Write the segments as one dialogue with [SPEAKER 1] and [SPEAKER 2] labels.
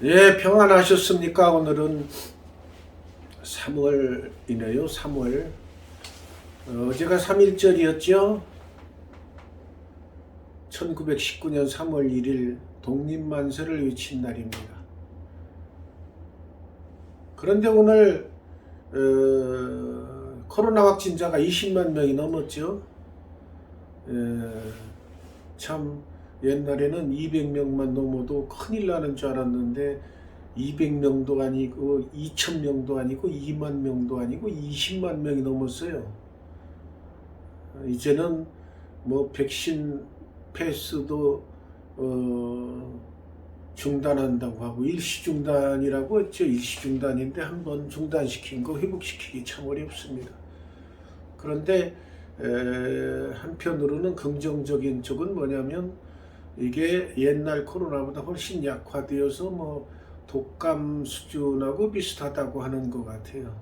[SPEAKER 1] 예, 평안하셨습니까? 오늘은 3월이네요. 3월. 어제가 3.1절이었죠? 1919년 3월 1일 독립만세를 외친 날입니다. 그런데 오늘 코로나 확진자가 20만 명이 넘었죠. 참 옛날에는 200명만 넘어도 큰일 나는 줄 알았는데 200명도 아니고 2,000명도 아니고 2만 명도 아니고 20만 명이 넘었어요. 이제는 뭐 백신 패스도 중단한다고 하고 일시 중단이라고 했죠. 일시 중단인데 한번 중단시킨 거 회복시키기 참 어렵습니다. 그런데 한편으로는 긍정적인 쪽은 뭐냐면 이게 옛날 코로나보다 훨씬 약화되어서 뭐 독감 수준하고 비슷하다고 하는 것 같아요.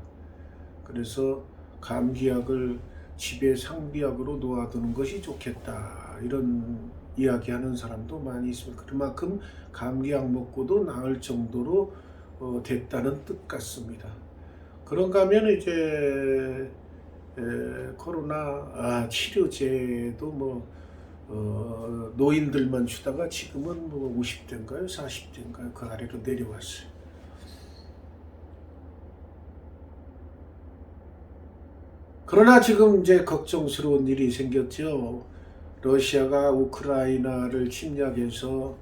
[SPEAKER 1] 그래서 감기약을 집에 상비약으로 놓아두는 것이 좋겠다, 이런 이야기하는 사람도 많이 있습니다. 그만큼 감기약 먹고도 나을 정도로 됐다는 뜻 같습니다. 그런가 하면 이제 코로나 치료제도 뭐 노인들만 주다가 지금은 뭐 50대인가요? 40대인가요? 그 아래로 내려왔어요. 그러나 지금 이제 걱정스러운 일이 생겼죠. 러시아가 우크라이나를 침략해서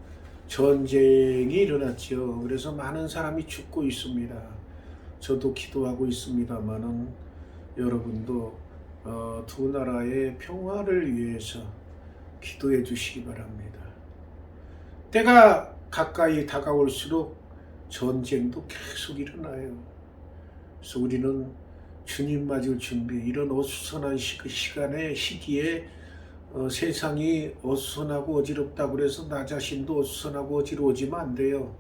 [SPEAKER 1] 전쟁이 일어났죠. 그래서 많은 사람이 죽고 있습니다. 저도 기도하고 있습니다만은 여러분도 두 나라의 평화를 위해서 기도해 주시기 바랍니다. 때가 가까이 다가올수록 전쟁도 계속 일어나요. 그래서 우리는 주님 맞을 준비, 이런 어수선한 시기에 세상이 어수선하고 어지럽다고 그래서 나 자신도 어수선하고 어지러워지면 안 돼요.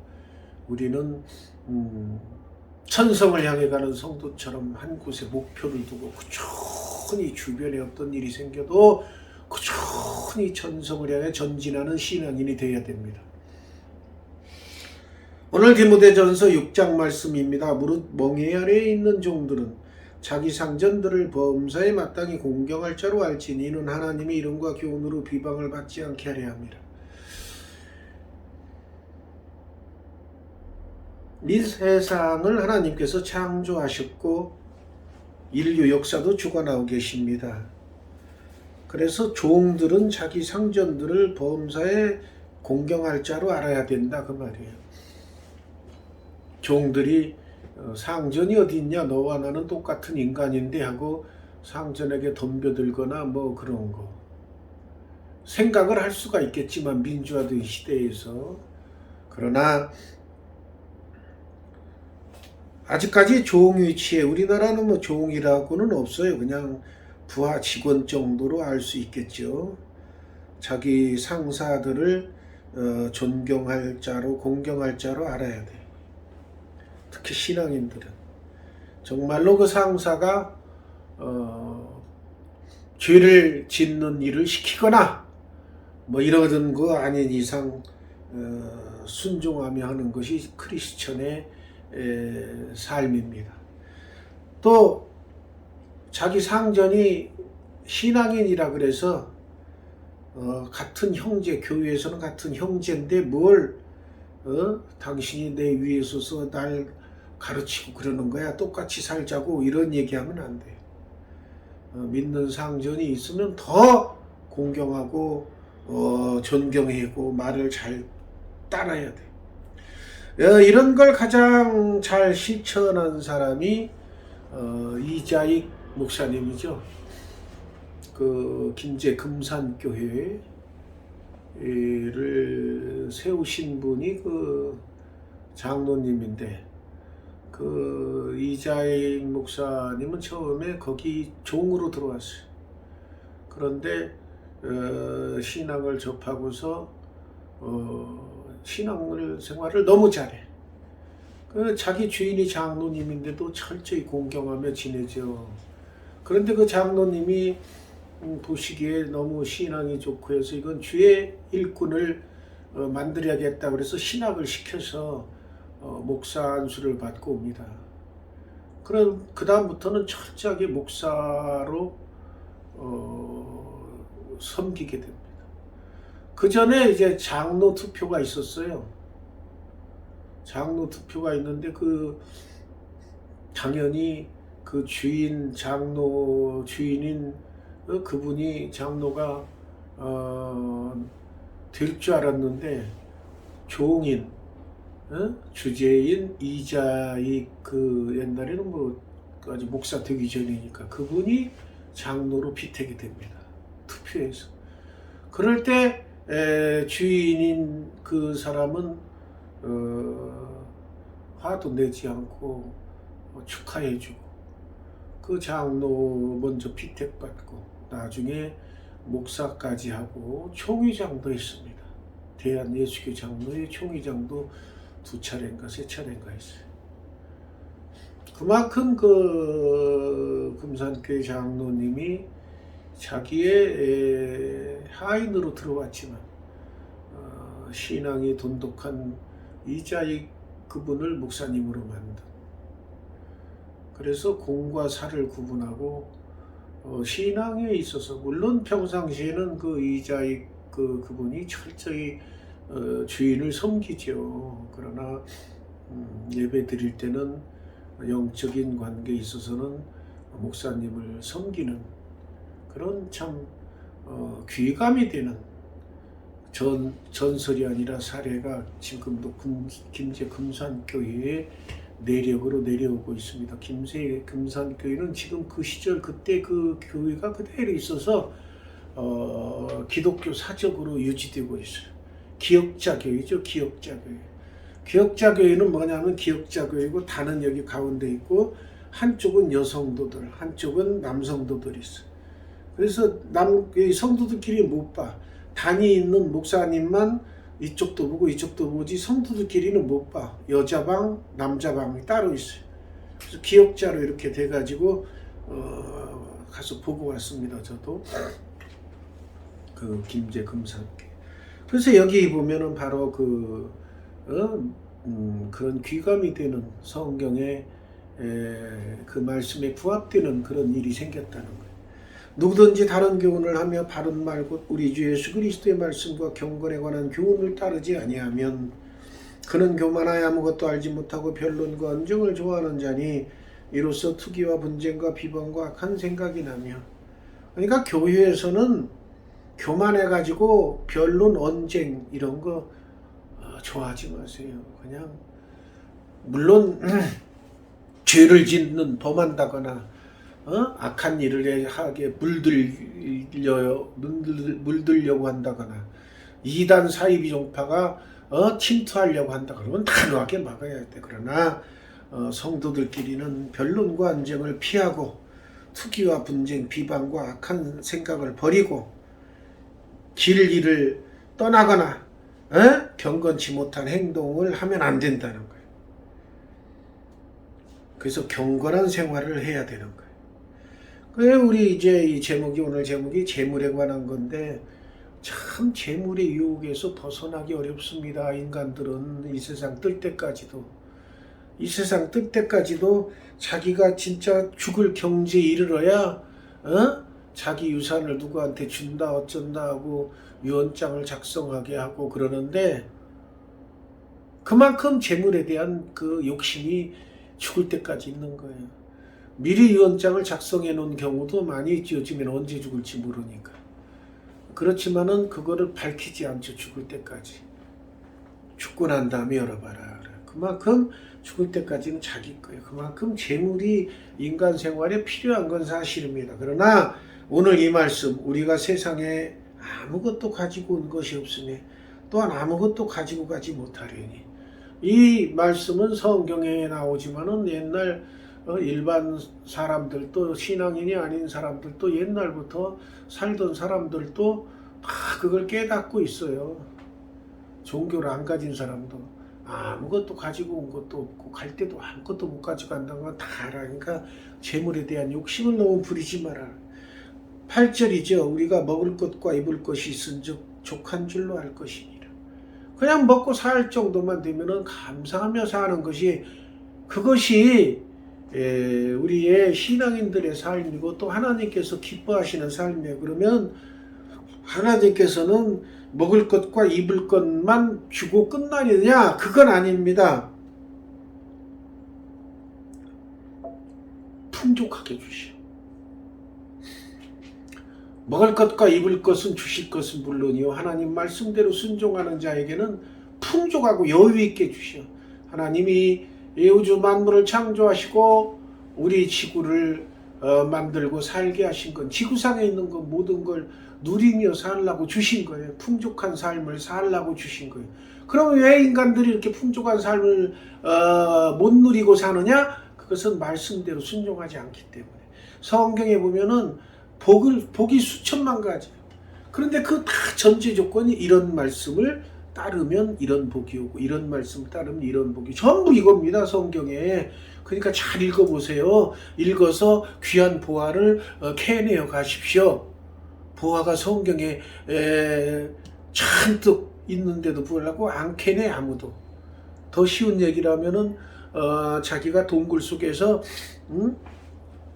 [SPEAKER 1] 우리는 천성을 향해 가는 성도처럼 한 곳에 목표를 두고 꾸준히 주변에 어떤 일이 생겨도 꾸준히 천성을 향해 전진하는 신앙인이 되어야 됩니다. 오늘 디모데전서 6장 말씀입니다. 무릇 멍에 아래에 있는 종들은 자기 상전들을 범사에 마땅히 공경할 자로 알지니 이는 하나님의 이름과 교훈으로 비방을 받지 않게 하려 함이라. 이 세상을 하나님께서 창조하셨고 인류 역사도 주관하고 계십니다. 그래서 종들은 자기 상전들을 범사에 공경할 자로 알아야 된다, 그 말이에요. 종들이 상전이 어디 있냐, 너와 나는 똑같은 인간인데 하고 상전에게 덤벼들거나 뭐 그런 거 생각을 할 수가 있겠지만 민주화된 시대에서. 그러나 아직까지 종 위치에, 우리나라는 뭐 종이라고는 없어요. 그냥 부하 직원 정도로 알 수 있겠죠. 자기 상사들을 존경할 자로, 공경할 자로 알아야 돼. 특히 신앙인들은 정말로 그 상사가 죄를 짓는 일을 시키거나 뭐 이러던 거 아닌 이상 순종하며 하는 것이 크리스천의 삶입니다. 또 자기 상전이 신앙인이라 그래서 같은 형제, 교회에서는 같은 형제인데 뭘 당신이 내 위에 서서 날 가르치고 그러는 거야, 똑같이 살자고, 이런 얘기하면 안 돼. 믿는 상전이 있으면 더 공경하고 존경하고 말을 잘 따라야 돼. 이런 걸 가장 잘 실천한 사람이 이자익 목사님이죠. 그 김제 금산교회를 세우신 분이 그 장로님인데, 그 이자익 목사님은 처음에 거기 종으로 들어왔어요. 그런데 신앙을 접하고서 신앙을 생활을 너무 잘해. 그 자기 주인이 장로님인데도 철저히 공경하며 지내죠. 그런데 그 장로님이 보시기에 너무 신앙이 좋고 해서 이건 주의 일꾼을 만들어야겠다 그래서 신학을 시켜서 목사 안수를 받고 옵니다. 그럼 그 다음부터는 철저하게 목사로 섬기게 됩니다. 그 전에 이제 장로 투표가 있었어요. 장로 투표가 있는데 당연히 그 장로 주인인 그분이 장로가 될 줄 알았는데 종인, 주재인 이자익 옛날에는 아직 목사 되기 전이니까 그분이 장로로 피택이 됩니다. 투표에서. 그럴 때 주인인 그 사람은 화도 내지 않고 축하해주고 그 장로 먼저 피택받고 나중에 목사까지 하고 총회장도 했습니다. 대한예수교 장로의 총회장도 2차례인가 3차례인가 했어요. 그만큼 금산교회 장로님이 자기의 하인으로 들어왔지만 신앙이 돈독한 이자익 그분을 목사님으로 만든, 그래서 공과 사를 구분하고 신앙에 있어서 물론 평상시에는 그 이자익 그분이 철저히 주인을 섬기죠. 그러나 예배 드릴 때는 영적인 관계에 있어서는 목사님을 섬기는 그런 참 귀감이 되는 전설이 아니라 사례가 지금도 김제 금산교회의 내력으로 내려오고 있습니다. 김제 금산교회는 지금 그 시절 그때 그 교회가 그대로 있어서 기독교 사적으로 유지되고 있어요. 기역자교회죠. 기역자교회. 기역자교회는 뭐냐면 기역자교회고 단은 여기 가운데 있고 한쪽은 여성도들, 한쪽은 남성도들이 있어요. 그래서 성도들끼리 못 봐. 단이 있는 목사님만 이쪽도 보고 이쪽도 보지 성도들끼리는 못 봐. 여자방, 남자방이 따로 있어요. 그래서 기역자로 이렇게 돼가지고 가서 보고 왔습니다. 저도 그 김제 금산교회. 그래서 여기 보면은 바로 그런 귀감이 되는 성경의 그 말씀에 부합되는 그런 일이 생겼다는 거예요. 누구든지 다른 교훈을 하며 바른 말 곧 우리 주 예수 그리스도의 말씀과 경건에 관한 교훈을 따르지 아니하면 그는 교만하여 아무것도 알지 못하고 변론과 언쟁을 좋아하는 자니 이로써 투기와 분쟁과 비방과 악한 생각이 나며, 그러니까 교회에서는 교만해가지고 변론, 언쟁 이런 거 좋아하지 마세요. 그냥 물론 죄를 짓는 범한다거나 악한 일을 하게 물들려고 한다거나 이단 사이비 종파가 침투하려고 한다 그러면 단호하게 막아야 돼. 그러나 성도들끼리는 변론과 언쟁을 피하고 투기와 분쟁, 비방과 악한 생각을 버리고 길을 떠나거나 경건치 못한 행동을 하면 안 된다는 거예요. 그래서 경건한 생활을 해야 되는 거예요. 그래 우리 이제 오늘 제목이 재물에 관한 건데 참 재물의 유혹에서 벗어나기 어렵습니다. 인간들은 이 세상 뜰 때까지도 자기가 진짜 죽을 경지에 이르러야 자기 유산을 누구한테 준다 어쩐다 하고 유언장을 작성하게 하고 그러는데 그만큼 재물에 대한 그 욕심이 죽을 때까지 있는 거예요. 미리 유언장을 작성해 놓은 경우도 많이 있죠. 요즘에는 언제 죽을지 모르니까. 그렇지만은 그거를 밝히지 않죠. 죽을 때까지. 죽고 난 다음에 열어봐라. 그만큼 죽을 때까지는 자기 거예요. 그만큼 재물이 인간 생활에 필요한 건 사실입니다. 그러나 오늘 이 말씀, 우리가 세상에 아무것도 가지고 온 것이 없으니 또한 아무것도 가지고 가지 못하려니, 이 말씀은 성경에 나오지만은 옛날 일반 사람들도 신앙인이 아닌 사람들도 옛날부터 살던 사람들도 다 그걸 깨닫고 있어요. 종교를 안 가진 사람도 아무것도 가지고 온 것도 없고 갈 때도 아무것도 못 가지고 간다는 건 다 알아. 그러니까 재물에 대한 욕심을 너무 부리지 마라. 8절이죠. 우리가 먹을 것과 입을 것이 있은즉 족한 줄로 알 것이니라. 그냥 먹고 살 정도만 되면은 감사하며 사는 것이, 그것이 우리의 신앙인들의 삶이고 또 하나님께서 기뻐하시는 삶이에요. 그러면 하나님께서는 먹을 것과 입을 것만 주고 끝나느냐? 그건 아닙니다. 풍족하게 주시오. 먹을 것과 입을 것은 주실 것은 물론이요, 하나님 말씀대로 순종하는 자에게는 풍족하고 여유 있게 주시오. 하나님이 이 우주 만물을 창조하시고 우리 지구를 만들고 살게 하신 건, 지구상에 있는 건 모든 걸 누리며 살라고 주신 거예요. 풍족한 삶을 살라고 주신 거예요. 그럼 왜 인간들이 이렇게 풍족한 삶을 못 누리고 사느냐? 그것은 말씀대로 순종하지 않기 때문에. 성경에 보면은 복이 수천만 가지예요. 그런데 그 다 전제 조건이 이런 말씀을 따르면 이런 복이 오고 이런 말씀을 따르면 이런 복이, 전부 이겁니다, 성경에. 그러니까 잘 읽어보세요. 읽어서 귀한 보화를 캐내어 가십시오. 보화가 성경에 잔뜩 있는데도 불구하고 안 캐내, 아무도. 더 쉬운 얘기라면은 자기가 동굴 속에서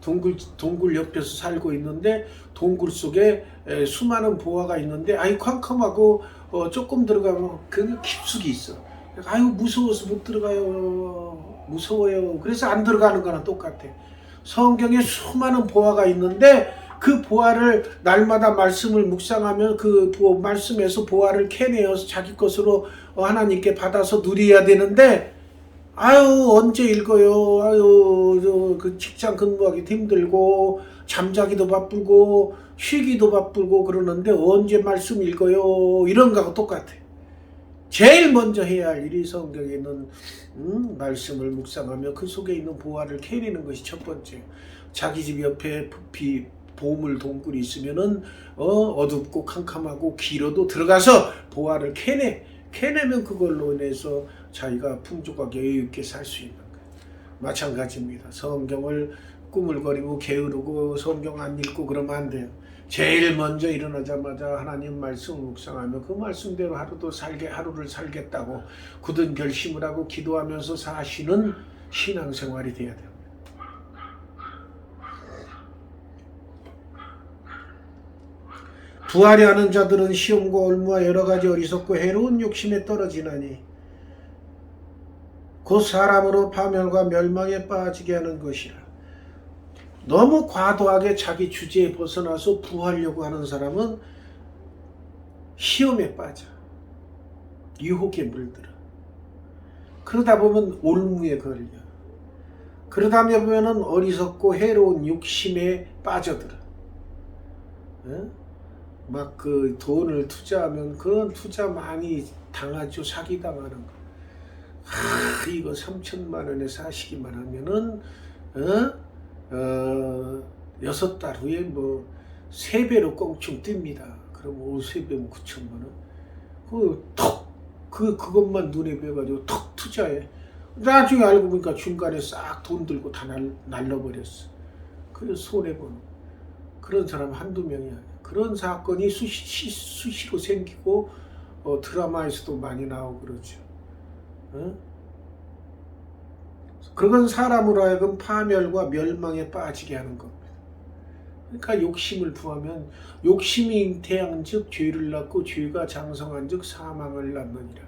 [SPEAKER 1] 동굴 옆에서 살고 있는데 동굴 속에 수많은 보화가 있는데 아이 캄캄하고 조금 들어가면 그 깊숙이 있어. 아유 무서워서 못 들어가요. 무서워요. 그래서 안 들어가는 거랑 똑같아. 성경에 수많은 보화가 있는데 그 보화를 날마다 말씀을 묵상하면 그 말씀에서 보화를 캐내어서 자기 것으로 하나님께 받아서 누려야 되는데, 아유 언제 읽어요. 아유 그 직장 근무하기도 힘들고 잠자기도 바쁘고 쉬기도 바쁘고 그러는데 언제 말씀 읽어요. 이런 거하고 똑같아. 제일 먼저 해야 할 일이 성경에 있는 말씀을 묵상하며 그 속에 있는 보화를 캐내는 것이 첫 번째. 자기 집 옆에 보물 동굴이 있으면은 어둡고 캄캄하고 길어도 들어가서 보화를 캐내면 그걸로 인해서 자기가 풍족하게 여유 있게 살 수 있는 거예요. 마찬가지입니다. 성경을 꾸물거리고 게으르고 성경 안 읽고 그러면 안 돼요. 제일 먼저 일어나자마자 하나님 말씀 묵상하며 그 말씀대로 하루를 살겠다고 굳은 결심을 하고 기도하면서 사시는 신앙생활이 돼야 돼요. 부하려 하는 자들은 시험과 올무와 여러 가지 어리석고 해로운 욕심에 떨어지나니 곧 사람으로 파멸과 멸망에 빠지게 하는 것이라. 너무 과도하게 자기 주제에 벗어나서 부하려고 하는 사람은 시험에 빠져. 유혹에 물들어. 그러다 보면 올무에 걸려. 그러다 보면 어리석고 해로운 욕심에 빠져들어. 막 그 돈을 투자하면 그런 투자 많이 당하죠. 사기당하는 거. 이거 3천만 원에 사시기만 하면은 6달 후에 뭐 3배로 껑충 뜹니다. 그럼 3배면 9천만 원. 그것만 눈에 뵈가지고 턱 투자해. 나중에 알고 보니까 중간에 싹 돈 들고 다 날려버렸어. 그래서 손해보는 그런 사람 한두 명이 아니야. 그런 사건이 수시로 생기고 드라마에서도 많이 나오고 그러죠. 그건 사람으로 하여금 파멸과 멸망에 빠지게 하는 겁니다. 그러니까 욕심을 부하면 욕심이 잉태한 즉 죄를 낳고 죄가 장성한 즉 사망을 낳느니라.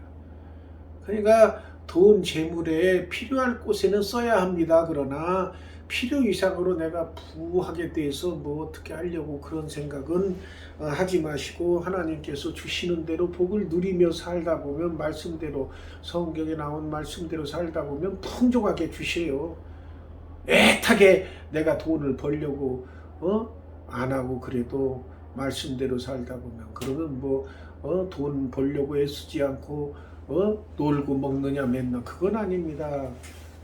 [SPEAKER 1] 그러니까 돈 재물에 필요할 곳에는 써야 합니다. 그러나 필요 이상으로 내가 부하게 돼서 뭐 어떻게 하려고 그런 생각은 하지 마시고 하나님께서 주시는 대로 복을 누리며 살다 보면 말씀대로, 성경에 나온 말씀대로 살다 보면 풍족하게 주셔요. 애타게 내가 돈을 벌려고 안 하고 그래도 말씀대로 살다 보면, 그러면 돈 벌려고 애쓰지 않고 놀고 먹느냐 맨날, 그건 아닙니다.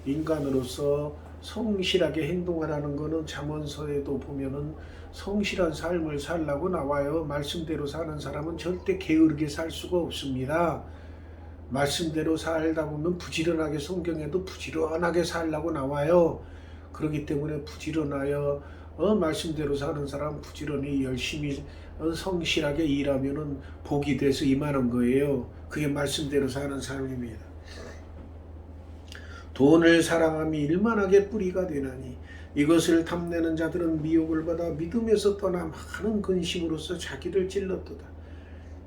[SPEAKER 1] 인간으로서 성실하게 행동하라는 것은 잠언서에도 보면은 성실한 삶을 살라고 나와요. 말씀대로 사는 사람은 절대 게으르게 살 수가 없습니다. 말씀대로 살다 보면 부지런하게, 성경에도 부지런하게 살라고 나와요. 그렇기 때문에 부지런하여 말씀대로 사는 사람 부지런히 열심히 성실하게 일하면은 복이 돼서 임하는 거예요. 그게 말씀대로 사는 삶입니다. 돈을 사랑함이 일만하게 뿌리가 되나니 이것을 탐내는 자들은 미혹을 받아 믿음에서 떠나 많은 근심으로써 자기를 찔렀도다.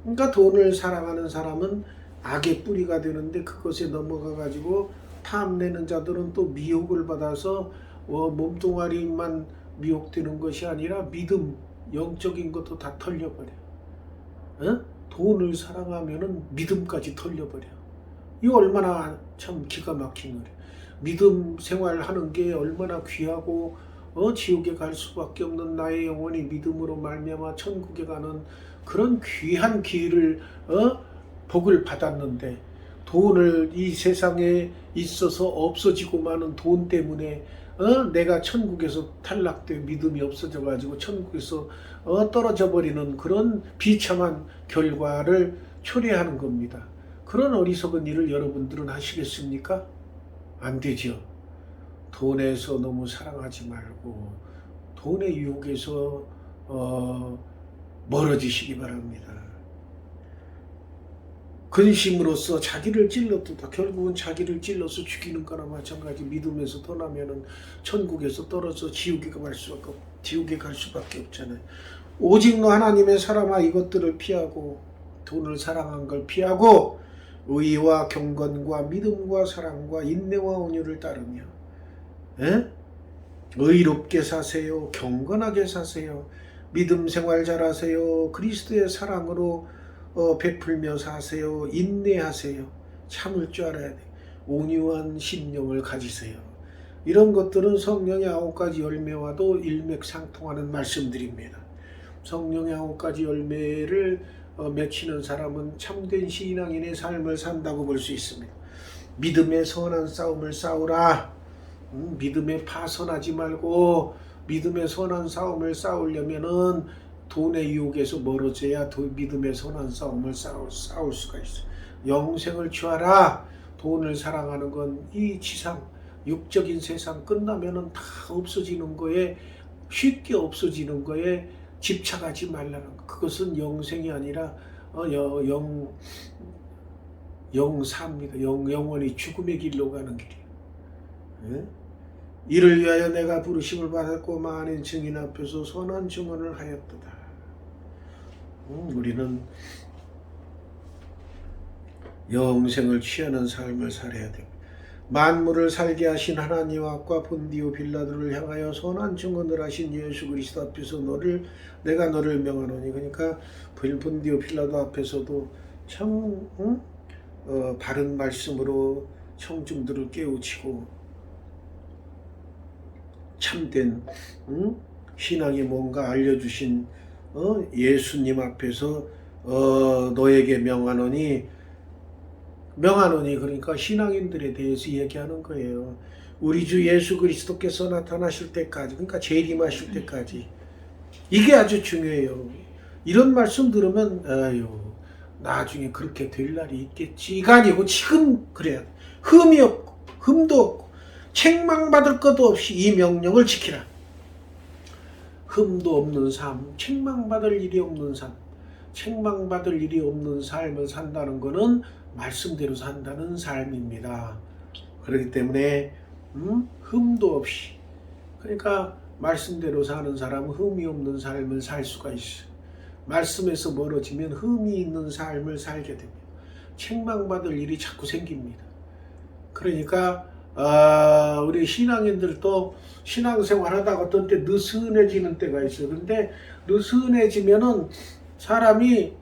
[SPEAKER 1] 그러니까 돈을 사랑하는 사람은 악의 뿌리가 되는데 그것에 넘어가 가지고 탐내는 자들은 또 미혹을 받아서 몸뚱아리만 미혹되는 것이 아니라 믿음, 영적인 것도 다 털려버려. 돈을 사랑하면은 믿음까지 털려버려. 이거 얼마나 참 기가 막힌 거래. 믿음 생활하는 게 얼마나 귀하고 지옥에 갈 수밖에 없는 나의 영혼이 믿음으로 말미암아 천국에 가는 그런 귀한 기회를 복을 받았는데 돈을 이 세상에 있어서 없어지고 마는 돈 때문에 내가 천국에서 탈락돼 믿음이 없어져 가지고 천국에서 떨어져 버리는 그런 비참한 결과를 초래하는 겁니다. 그런 어리석은 일을 여러분들은 하시겠습니까? 안 되죠. 돈에서 너무 사랑하지 말고 돈의 유혹에서 멀어지시기 바랍니다. 근심으로써 자기를 찔렀다. 결국은 자기를 찔러서 죽이는 거나 마찬가지. 믿음에서 떠나면은 천국에서 떨어져 지옥에 갈 수밖에 없잖아요. 오직 너 하나님의 사람아 이것들을 피하고 돈을 사랑한 걸 피하고 의와 경건과 믿음과 사랑과 인내와 온유를 따르며 의롭게 사세요. 경건하게 사세요. 믿음 생활 잘하세요. 그리스도의 사랑으로 베풀며 사세요. 인내하세요. 참을 줄 알아야 돼. 온유한 심령을 가지세요. 이런 것들은 성령의 9가지 열매와도 일맥상통하는 말씀들입니다. 성령의 9가지 열매를 맺히는 사람은 참된 신앙인의 삶을 산다고 볼 수 있습니다. 믿음의 선한 싸움을 싸우라. 믿음에 파선하지 말고 믿음의 선한 싸움을 싸우려면은 돈의 유혹에서 멀어져야 믿음의 선한 싸움을 싸울 수가 있어요. 영생을 취하라. 돈을 사랑하는 건 이 지상 육적인 세상 끝나면은 다 없어지는 거에 쉽게 없어지는 거에 집착하지 말라는 것. 그것은 영생이 아니라 영사입니다. 영원히 죽음의 길로 가는 길이에요. 이를 위하여 내가 부르심을 받았고 많은 증인 앞에서 선한 증언을 하였도다. 우리는 영생을 취하는 삶을 살아야 됩니다. 만물을 살게 하신 하나님 앞과 본디오 빌라도를 향하여 선한 증언을 하신 예수 그리스도 앞에서 내가 너를 명하노니. 그러니까 본디오 빌라도 앞에서도 참 바른 말씀으로 청중들을 깨우치고 참된 신앙이 뭔가 알려주신 예수님 앞에서 너에게 명하노니 그러니까 신앙인들에 대해서 얘기하는 거예요. 우리 주 예수 그리스도께서 나타나실 때까지, 그러니까 재림하실 때까지. 이게 아주 중요해요. 이런 말씀 들으면 나중에 그렇게 될 날이 있겠지가 아니고 지금 그래야 돼. 흠도 없고 책망받을 것도 없이 이 명령을 지키라. 흠도 없는 삶, 책망받을 일이 없는 삶, 책망받을 일이 없는 삶을 산다는 것은 말씀대로 산다는 삶입니다. 그렇기 때문에 흠도 없이, 그러니까 말씀대로 사는 사람은 흠이 없는 삶을 살 수가 있어요. 말씀에서 멀어지면 흠이 있는 삶을 살게 됩니다. 책망받을 일이 자꾸 생깁니다. 그러니까 우리 신앙인들도 신앙생활 하다가 어떤 때 느슨해지는 때가 있어요. 근데 느슨해지면은 사람이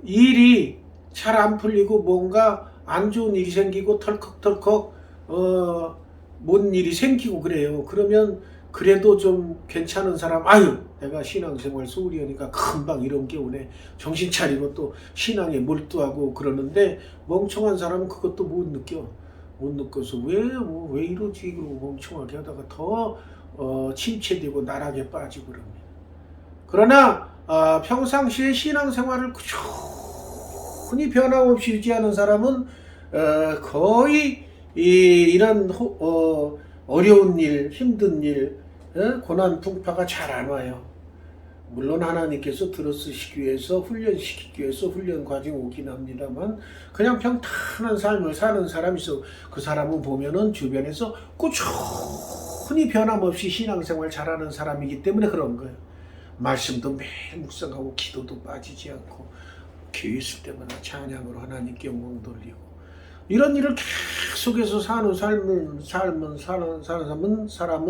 [SPEAKER 1] 일이 잘 안 풀리고 뭔가 안 좋은 일이 생기고 털컥털컥 뭔 일이 생기고 그래요. 그러면 그래도 좀 괜찮은 사람, 내가 신앙생활 소홀히 하니까 금방 이런 게 오네. 정신 차리고 또 신앙에 몰두하고 그러는데 멍청한 사람은 그것도 못 느껴서 왜 이러지? 그러고 멍청하게 하다가 더 침체되고 나락에 빠지고 그럽니다. 그러나 평상시에 신앙생활을 꾸준히 변함없이 유지하는 사람은 거의 이런 어려운 일, 힘든 일, 고난 풍파가 잘 안 와요. 물론 하나님께서 들어쓰시기 위해서 훈련시키기 위해서 훈련 과정 오긴 합니다만 그냥 평탄한 삶을 사는 사람이 있어. 그 사람은 보면은 주변에서 꾸준히 변함없이 신앙생활 잘하는 사람이기 때문에 그런 거예요. 말씀도 매일 묵상하고 기도도 빠지지 않고 교회 있을 때마다 찬양으로 하나님께 영광 돌리고 이런 일을 계속해서 사는 사람은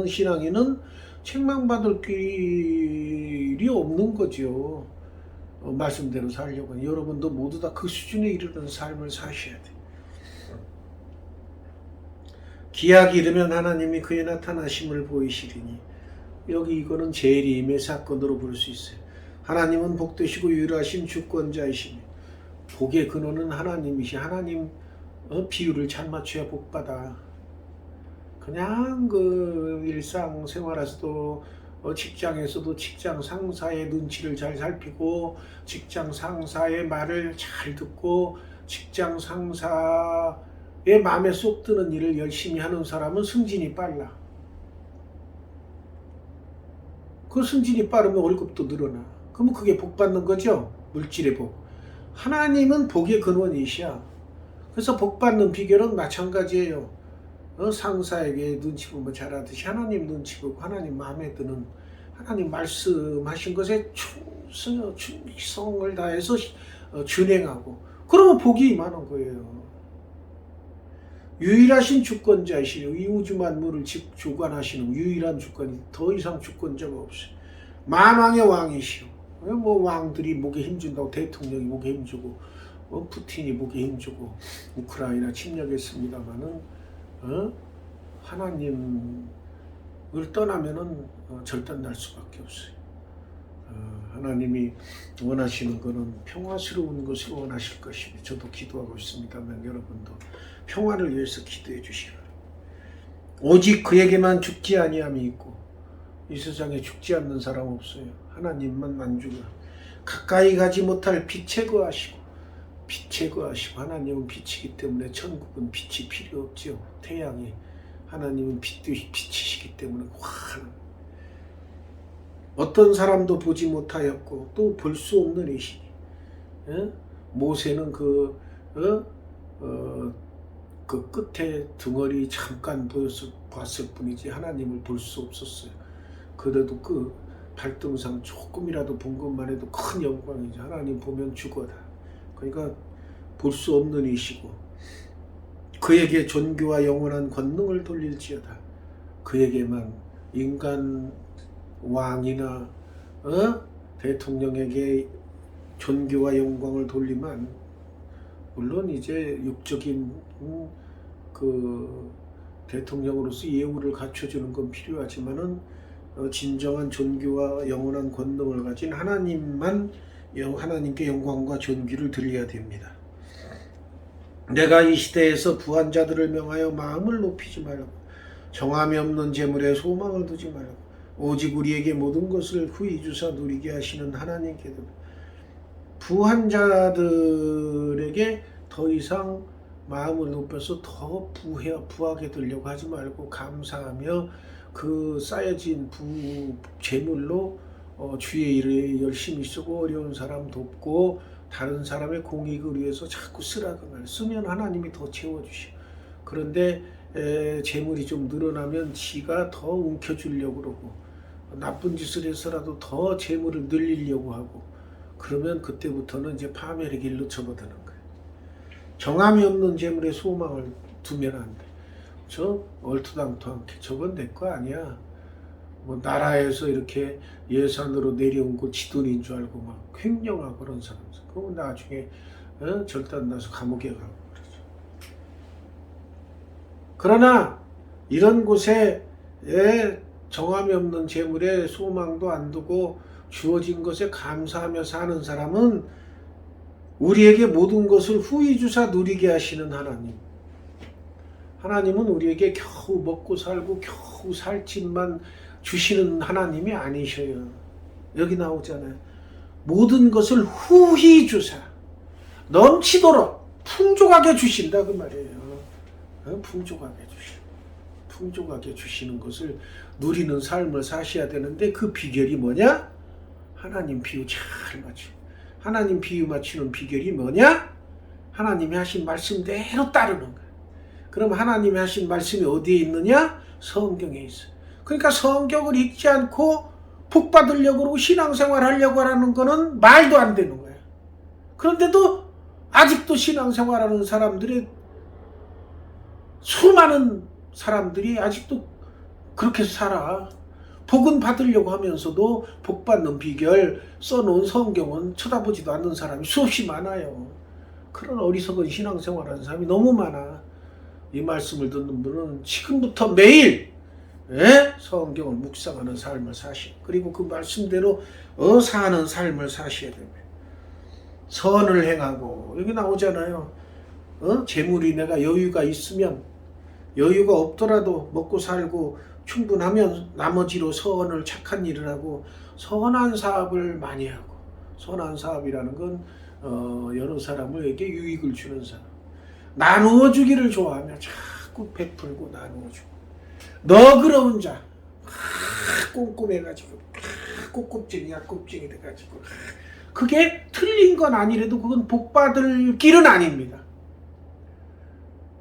[SPEAKER 1] 신앙인은 책망받을 길이 없는 거죠. 말씀대로 살려고 하니 여러분도 모두 다 그 수준에 이르는 삶을 사셔야 돼요. 기약이 이르면 하나님이 그의 나타나심을 보이시리니 여기 이거는 재림의 사건으로 볼 수 있어요. 하나님은 복되시고 유일하신 주권자이시며 복의 근원은 하나님이시. 하나님 비율을 잘 맞춰야 복받아. 그냥 그 일상생활에서도 직장에서도 직장 상사의 눈치를 잘 살피고 직장 상사의 말을 잘 듣고 직장 상사의 마음에 쏙 드는 일을 열심히 하는 사람은 승진이 빨라. 그 승진이 빠르면 월급도 늘어나. 그러면 그게 복 받는 거죠. 물질의 복. 하나님은 복의 근원이시야. 그래서 복 받는 비결은 마찬가지예요. 상사에게 눈치 보면 잘하듯이 하나님 눈치 보고 하나님 마음에 드는 하나님 말씀하신 것에 충성을 다해서 준행하고 그러면 복이 임하는 거예요. 유일하신 주권자이시요 이 우주 만물을 주관하시는 유일한 주권이 더 이상 주권자가 없어요. 만왕의 왕이시오. 뭐 왕들이 목에 힘준다고 대통령이 목에 힘주고 푸틴이 목에 힘주고 우크라이나 침략했습니다마는 하나님을 떠나면은 절단날 수밖에 없어요. 하나님이 원하시는 것은 평화스러운 것을 원하실 것입니다. 저도 기도하고 있습니다만 여러분도 평화를 위해서 기도해 주시라. 오직 그에게만 죽지 아니함이 있고 이 세상에 죽지 않는 사람 없어요. 하나님만 만주가 가까이 가지 못할 빛에 거하시고 하나님은 빛이기 때문에 천국은 빛이 필요 없죠. 태양이 하나님은 빛이시기 때문에 환한 어떤 사람도 보지 못하였고 또 볼 수 없는 이시니 모세는 그 끝에 등어리 잠깐 봤을 뿐이지 하나님을 볼 수 없었어요. 그래도 그 발등상 조금이라도 본 것만 해도 큰 영광이죠. 하나님 보면 죽어라. 그러니까 볼 수 없는 이시고 그에게 존귀와 영원한 권능을 돌릴지어다. 그에게만 인간 왕이나 대통령에게 존귀와 영광을 돌리면 물론 이제 육적인 그 대통령으로서 예우를 갖춰주는 건 필요하지만은 진정한 존귀와 영원한 권능을 가진 하나님께 영광과 존귀를 드려야 됩니다. 내가 이 시대에서 부한 자들을 명하여 마음을 높이지 말고 정함이 없는 재물에 소망을 두지 말고 오직 우리에게 모든 것을 후히 주사 누리게 하시는 하나님께 부한 자들에게 더 이상 마음을 높여서 더 부하게 되려고 하지 말고 감사하며 그 쌓여진 재물로 주의 일에 열심히 쓰고 어려운 사람 돕고 다른 사람의 공익을 위해서 자꾸 쓰라고 말 쓰면 하나님이 더 채워주시오. 그런데 재물이 좀 늘어나면 지가 더 움켜주려고 그러고 나쁜 짓을 해서라도 더 재물을 늘리려고 하고 그러면 그때부터는 이제 파멸의 길로 접어드는 거예요. 정함이 없는 재물에 소망을 두면 안 돼. 저 얼토당토하게 저건 내 거 아니야. 뭐 나라에서 이렇게 예산으로 내려온 거 지돈인 줄 알고 막 횡령하고 그런 사람. 그러면 나중에 절단나서 감옥에 가고 그러죠. 그러나 이런 곳에 정함이 없는 재물에 소망도 안 두고 주어진 것에 감사하며 사는 사람은 우리에게 모든 것을 후히 주사 누리게 하시는 하나님. 하나님은 우리에게 겨우 먹고 살고 겨우 살 집만 주시는 하나님이 아니셔요. 여기 나오잖아요. 모든 것을 후히 주사 넘치도록 풍족하게 주신다 그 말이에요. 풍족하게 주셔. 풍족하게 주시는 것을 누리는 삶을 사셔야 되는데 그 비결이 뭐냐? 하나님 비유 잘 맞추. 하나님 비유 맞추는 비결이 뭐냐? 하나님이 하신 말씀대로 따르는 거야. 그럼 하나님이 하신 말씀이 어디에 있느냐? 성경에 있어. 그러니까 성경을 읽지 않고 복 받으려고 그러고 신앙생활 하려고 하는 거는 말도 안 되는 거야. 그런데도 아직도 신앙생활 하는 사람들이 수많은 사람들이 아직도 그렇게 살아. 복은 받으려고 하면서도 복 받는 비결 써놓은 성경은 쳐다보지도 않는 사람이 수없이 많아요. 그런 어리석은 신앙생활 하는 사람이 너무 많아. 이 말씀을 듣는 분은 지금부터 매일 성경을 묵상하는 삶을 사시, 그리고 그 말씀대로 사는 삶을 사셔야 됩니다. 선을 행하고, 여기 나오잖아요. 재물이 내가 여유가 있으면, 여유가 없더라도 먹고 살고 충분하면 나머지로 선을, 착한 일을 하고 선한 사업을 많이 하고, 선한 사업이라는 건 여러 사람에게 유익을 주는 사람, 나누어 주기를 좋아하며 자꾸 베풀고 나누어 주고, 너그러운 자, 꼼꼼해가지고 꼼꼼쟁이 약꼼쟁이 돼가지고, 그게 틀린 건 아니래도 그건 복받을 길은 아닙니다.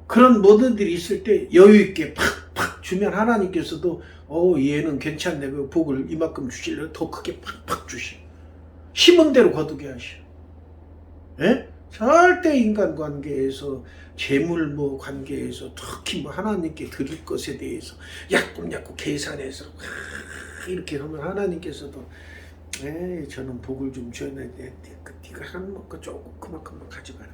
[SPEAKER 1] 그런 모든들이 있을 때 여유있게 팍팍 주면 하나님께서도 얘는 괜찮네, 그 복을 이만큼 주실래요? 더 크게 팍팍 주시오. 심은 대로 거두게 하시오. 절대 인간관계에서, 재물 관계에서, 특히 하나님께 드릴 것에 대해서 야곱야곱 계산해서 이렇게 하면 하나님께서도 저는 복을 좀 줘야 되는데 네가 하는 거 조금 그만큼만 가져가라.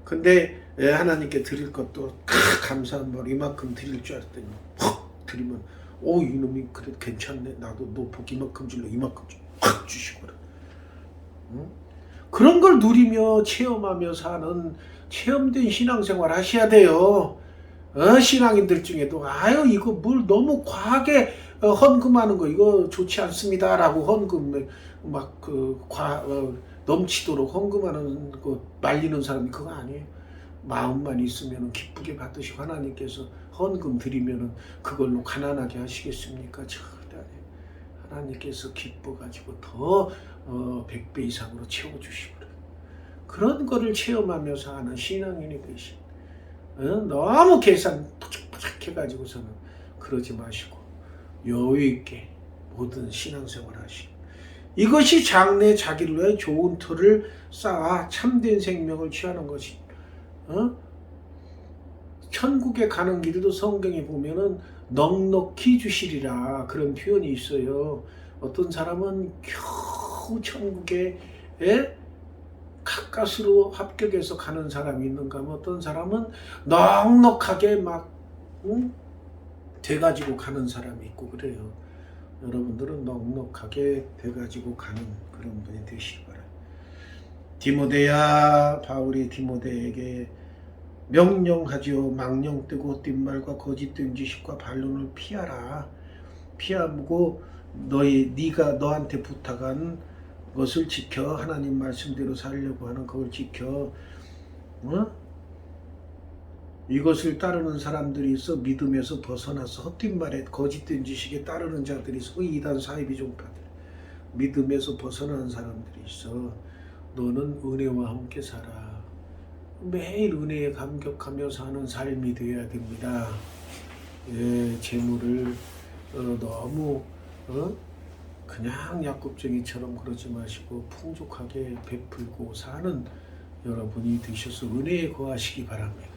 [SPEAKER 1] 근데 하나님께 드릴 것도 감사한 말 이만큼 드릴 줄 알았더니 퍽 드리면 이놈이 그래도 괜찮네, 나도 너 복 이만큼 줄래, 이만큼 팍 주시고 그래. 그런 걸 누리며 체험하며 사는 체험된 신앙생활 하셔야 돼요. 신앙인들 중에도 이거 뭘 너무 과하게 헌금하는 거 이거 좋지 않습니다 라고 헌금 넘치도록 헌금하는 거 말리는 사람이 그거 아니에요. 마음만 있으면 기쁘게 받으시고, 하나님께서 헌금 드리면 그걸로 가난하게 하시겠습니까? 절대 아니에요. 하나님께서 기뻐가지고 더 100배 이상으로 채워주시고, 그런 거를 체험하면서 하는 신앙인이 되신, 너무 계산 포착포착 해가지고서는 그러지 마시고 여유있게 모든 신앙생활 하시고, 이것이 장래 자기를 위해 좋은 틀을 쌓아 참된 생명을 취하는 것이, 천국에 가는 길도 성경에 보면은 넉넉히 주시리라 그런 표현이 있어요. 어떤 사람은 겨우 천국에 가까스로 합격해서 가는 사람이 있는가 하면, 어떤 사람은 넉넉하게 돼가지고 가는 사람이 있고 그래요. 여러분들은 넉넉하게 돼가지고 가는 그런 분이 되시기 바랍니다. 디모데야, 바울이 디모데에게 명령하지요. 망령되고 헛된말과 거짓된 지식과 반론을 피하라. 피하고 네가 너한테 부탁한 것을 지켜, 하나님 말씀대로 살려고 하는 그걸 지켜. 이것을 따르는 사람들이 있어. 믿음에서 벗어나서 헛된 말에 거짓된 지식에 따르는 자들이 있어. 그 이단 사이비 종파들, 믿음에서 벗어나는 사람들이 있어. 너는 은혜와 함께 살아. 매일 은혜에 감격하며 사는 삶이 되어야 됩니다. 재물을 너무 그냥 약곱쟁이처럼 그러지 마시고 풍족하게 베풀고 사는 여러분이 되셔서 은혜에 거하시기 바랍니다.